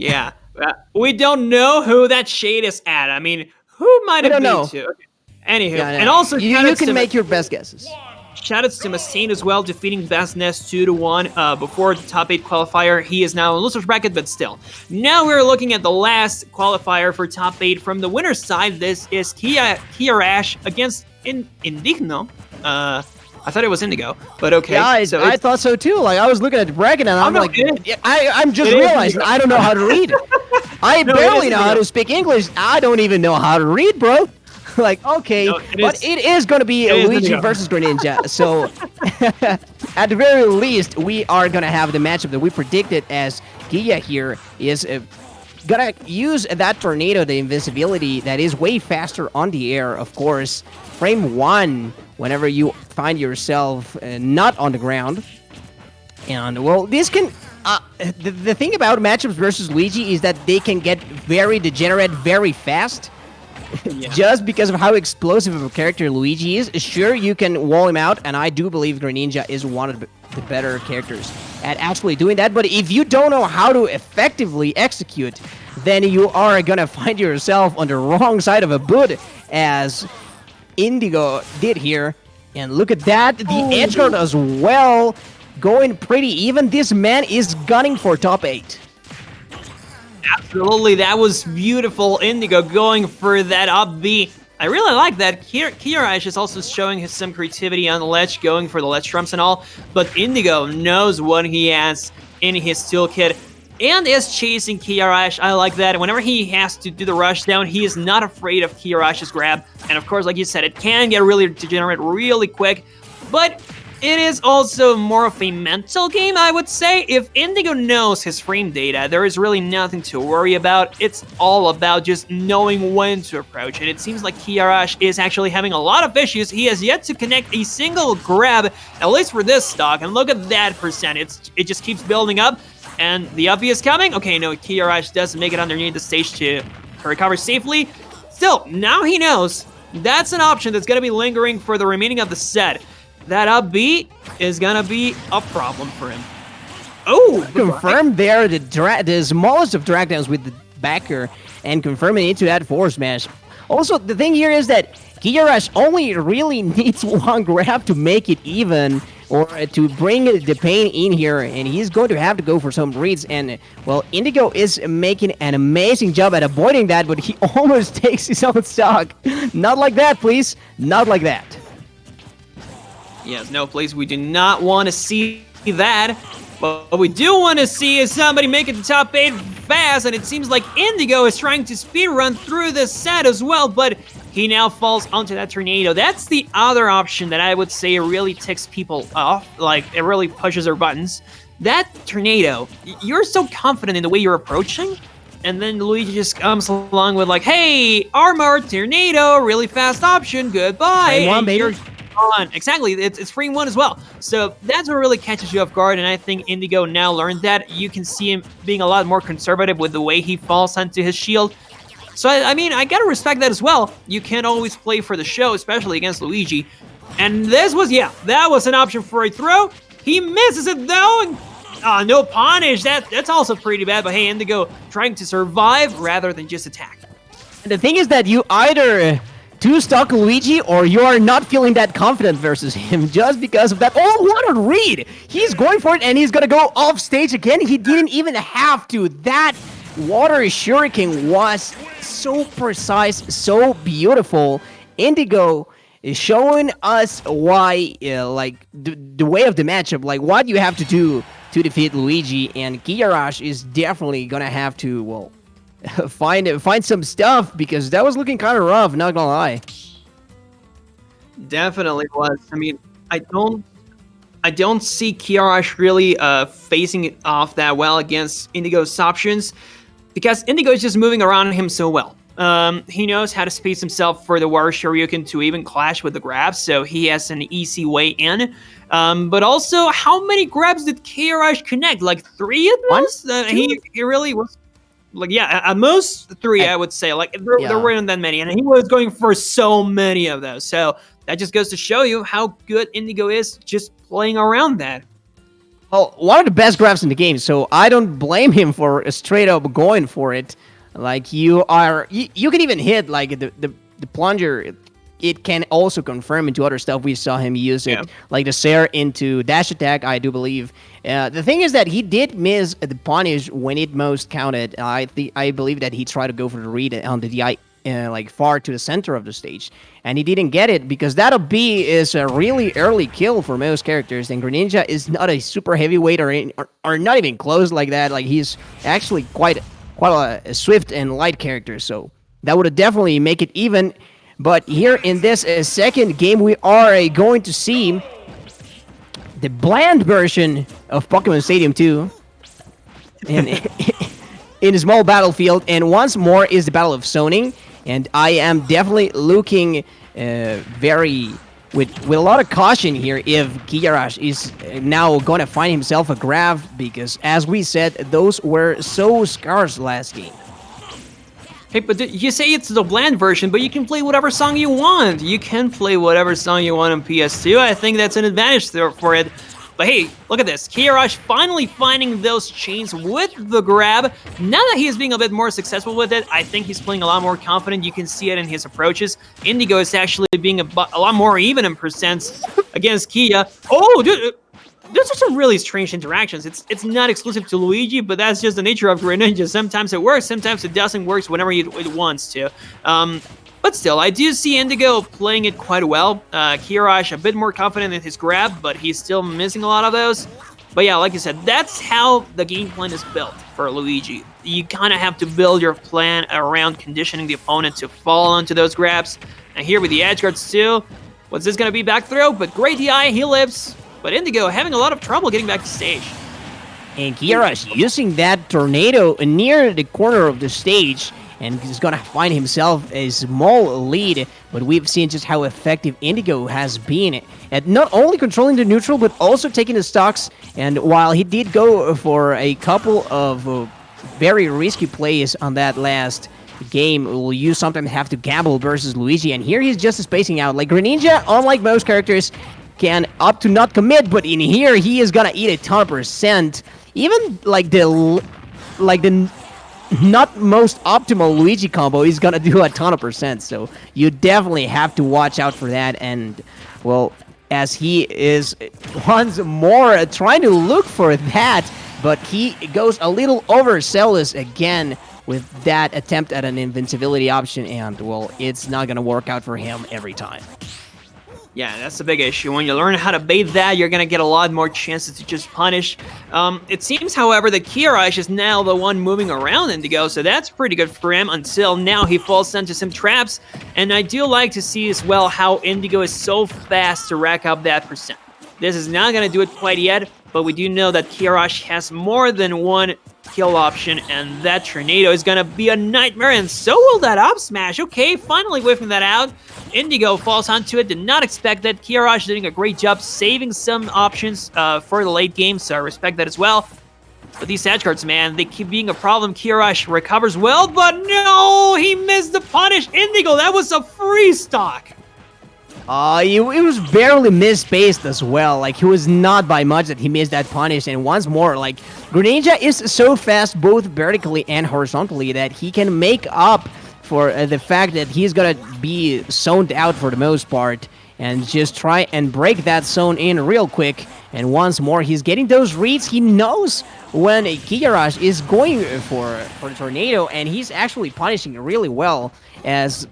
Yeah. We don't know who that shade is at. I mean, who might it be to? Okay. Anywho, Yeah, and also you can make your best guesses. Shoutouts to Massine as well, defeating Bestness 2-1 before the top 8 qualifier. He is now in loser's bracket, but still. Now we're looking at the last qualifier for top 8 from the winner's side. This is Kiyarash against Indigno. I thought it was Indigo, but okay. Yeah, I thought so too. Like, I was looking at the bracket and I'm like, I'm just realizing I don't know how to read. I barely know how to speak English. I don't even know how to read, bro. Like, okay, but it is going to be Luigi versus Greninja. So, at the very least, we are going to have the matchup that we predicted, as Gia here is going to use that tornado, the invincibility that is way faster on the air, of course. Frame 1, whenever you find yourself not on the ground. And, well, this can... the thing about matchups versus Luigi is that they can get very degenerate very fast. Just because of how explosive of a character Luigi is. Sure, you can wall him out, and I do believe Greninja is one of the better characters at actually doing that. But if you don't know how to effectively execute, then you are gonna find yourself on the wrong side of a boot, as Indigo did here. And look at that, the edgeguard as well, going pretty even. This man is gunning for top 8. Absolutely, that was beautiful. Indigo going for that up B. I really like that. Kiyarash is also showing some creativity on the ledge, going for the ledge trumps and all, but Indigo knows what he has in his toolkit and is chasing Kiyarash. I like that. Whenever he has to do the rush down, he is not afraid of Kiyarash's grab. And of course, like you said, it can get really degenerate really quick, but it is also more of a mental game, I would say. If Indigo knows his frame data, there is really nothing to worry about. It's all about just knowing when to approach it. It seems like Kiyarash is actually having a lot of issues. He has yet to connect a single grab, at least for this stock. And look at that percent. It just keeps building up. And the up B is coming. Okay, no, Kiyarash does make it underneath the stage to recover safely. Still, now he knows that's an option that's going to be lingering for the remaining of the set. That up B is gonna be a problem for him. Oh, confirmed there the smallest of drag downs with the backer and confirming into that forward smash. Also, the thing here is that Kiyarash only really needs one grab to make it even, or to bring the pain in here, and he's going to have to go for some reads. And, well, Indigo is making an amazing job at avoiding that, but he almost takes his own stock. Not like that, please. Not like that. Yes, no, please, we do not want to see that. But what we do want to see is somebody make it to top 8 fast, and it seems like Indigo is trying to speedrun through this set as well, but he now falls onto that tornado. That's the other option that I would say really ticks people off, like it really pushes their buttons. That tornado, you're so confident in the way you're approaching, and then Luigi just comes along with like, hey, armor, tornado, really fast option, goodbye. One, baby. On. Exactly, it's frame 1 as well. So that's what really catches you off guard, and I think Indigo now learned that. You can see him being a lot more conservative with the way he falls onto his shield. So, I mean, I gotta respect that as well. You can't always play for the show, especially against Luigi. And this was, that was an option for a throw. He misses it though, and no punish. That's also pretty bad, but hey, Indigo trying to survive rather than just attack. And the thing is that you either two-stock Luigi, or you are not feeling that confident versus him just because of that. Oh, what a read! He's going for it, and he's gonna go off stage again. He didn't even have to. That water shuriken was so precise, so beautiful. Indigo is showing us why, like, the way of the matchup, like, what you have to do to defeat Luigi, and Kiyarash is definitely gonna have to, well, find some stuff, because that was looking kind of rough, not gonna lie. Definitely was. I mean, I don't see Kiyarash really facing it off that well against Indigo's options, because Indigo is just moving around him so well. He knows how to space himself for the Water Shoryuken to even clash with the grabs, so he has an easy way in. But also, how many grabs did Kiyarash connect? Like 3 of those? He really was. Like, at most 3, I would say. Like, there weren't that many, and he was going for so many of those. So that just goes to show you how good Indigo is just playing around that. Well, one of the best grabs in the game, so I don't blame him for straight up going for it. Like you can even hit like the plunger. It can also confirm into other stuff. We saw him use it, like the Sair into dash attack, I do believe. The thing is that he did miss the punish when it most counted. I believe that he tried to go for the read on the DI, like far to the center of the stage, and he didn't get it because that B is a really early kill for most characters, and Greninja is not a super heavyweight or not even close like that. Like he's actually quite a swift and light character, so that would definitely make it even. But here in this second game, we are going to see the bland version of Pokemon Stadium 2 in a small battlefield, and once more is the Battle of Zoning. And I am definitely looking with a lot of caution here if Kiyarash is now going to find himself a grab, because as we said, those were so scarce last game. Hey, but you say it's the bland version, but you can play whatever song you want. You can play whatever song you want on PS2. I think that's an advantage there for it. But hey, look at this. Kiyarash finally finding those chains with the grab. Now that he is being a bit more successful with it, I think he's playing a lot more confident. You can see it in his approaches. Indigo is actually being a lot more even in percents against Kia. Oh, dude. Those are some really strange interactions. It's not exclusive to Luigi, but that's just the nature of Greninja. Sometimes it works, sometimes it doesn't work whenever it wants to. But still, I do see Indigo playing it quite well. Kiyarash a bit more confident in his grab, but he's still missing a lot of those. But yeah, like I said, that's how the game plan is built for Luigi. You kind of have to build your plan around conditioning the opponent to fall onto those grabs. And here with the edge guards too, what's this going to be back throw? But great DI, he lives. But Indigo having a lot of trouble getting back to stage. And Kiyarash using that tornado near the corner of the stage, and he's going to find himself a small lead. But we've seen just how effective Indigo has been at not only controlling the neutral, but also taking the stocks. And while he did go for a couple of very risky plays on that last game, you sometimes have to gamble versus Luigi. And here he's just spacing out. Like Greninja, unlike most characters, can opt to not commit, but in here he is gonna eat a ton of percent. Even like the not most optimal Luigi combo is gonna do a ton of percent. So you definitely have to watch out for that. And well, as he is once more trying to look for that, but he goes a little overzealous again with that attempt at an invincibility option, and well, it's not gonna work out for him every time. Yeah, that's the big issue. When you learn how to bait that, you're going to get a lot more chances to just punish. It seems, however, that Kiyarash is now the one moving around Indigo, so that's pretty good for him until now he falls into some traps. And I do like to see as well how Indigo is so fast to rack up that percent. This is not going to do it quite yet, but we do know that Kiyarash has more than one kill option, and that tornado is going to be a nightmare, and so will that up smash. Okay, finally whiffing that out. Indigo falls onto it, did not expect that. Kiyarash doing a great job saving some options for the late game, so I respect that as well. But these edge guards, man, they keep being a problem. Kiyarash recovers well, but no, he missed the punish. Indigo, that was a free stock. It was barely misspaced as well. Like, he was not by much that he missed that punish. And once more, like, Greninja is so fast both vertically and horizontally that he can make up for the fact that he's gonna be zoned out for the most part and just try and break that zone in real quick. And once more, he's getting those reads. He knows when Kiyarash is going for the tornado, and he's actually punishing really well as...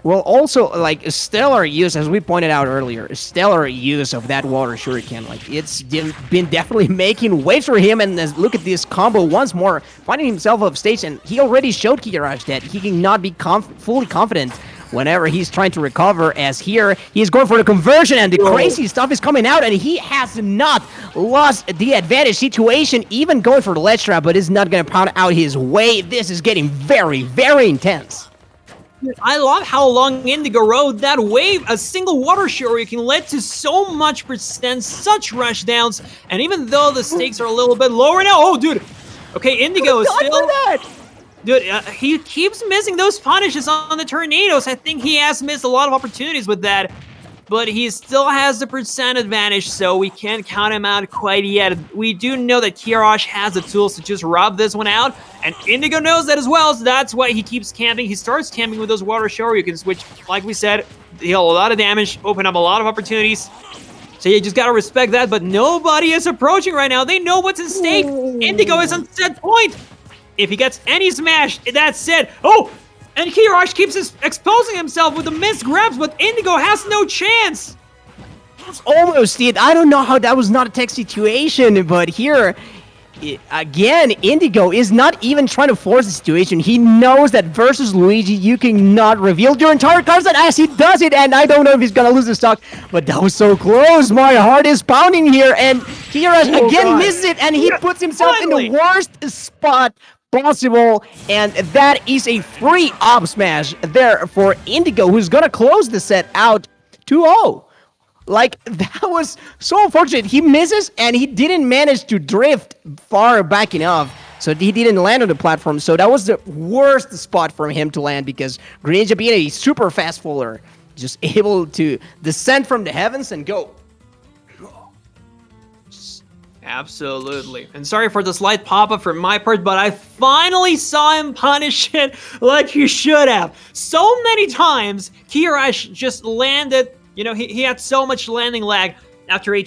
Well, also, like, stellar use, as we pointed out earlier, stellar use of that water shuriken. Like, it's been definitely making waves for him, and look at this combo once more, finding himself off stage, and he already showed Kiyarash that he cannot be fully confident whenever he's trying to recover, as here, he's going for the conversion, and the crazy stuff is coming out, and he has not lost the advantage situation, even going for the ledge trap, but is not going to pound out his way. This is getting very, very intense. I love how long Indigo rode that wave. A single water shuriken led to so much percent, such rush downs, and even though the stakes are a little bit lower now, oh dude, okay, Indigo is still, dude, he keeps missing those punishes on the tornadoes. I think he has missed a lot of opportunities with that. but he still has the percent advantage, so we can't count him out quite yet. We do know that Kiyarash has the tools to just rob this one out, and Indigo knows that as well, so that's why he keeps camping. He starts camping with those water shoryukens, which, like we said, deal a lot of damage, open up a lot of opportunities. So you just gotta respect that, but nobody is approaching right now. They know what's at stake. Indigo is on set point. If he gets any smash, that's it. Oh, and Kiyarash keeps exposing himself with the missed grabs, but Indigo has no chance. Almost it. I don't know how that was not a tech situation, but here, again, Indigo is not even trying to force the situation. He knows that versus Luigi, you cannot reveal your entire card set as he does it, and I don't know if he's gonna lose the stock, but that was so close. My heart is pounding here, and Kiyarash again misses it, and he puts himself in the worst spot possible, and that is a free up smash there for Indigo, who's gonna close the set out 2-0. Like, that was so unfortunate. He misses, and he didn't manage to drift far back enough, so he didn't land on the platform. So that was the worst spot for him to land, because Greninja, being a super fast faller, just able to descend from the heavens and go. Absolutely. And sorry for the slight pop-up from my part, but I finally saw him punish it like he should have. So many times, Kiyarash just landed, you know, he had so much landing lag after a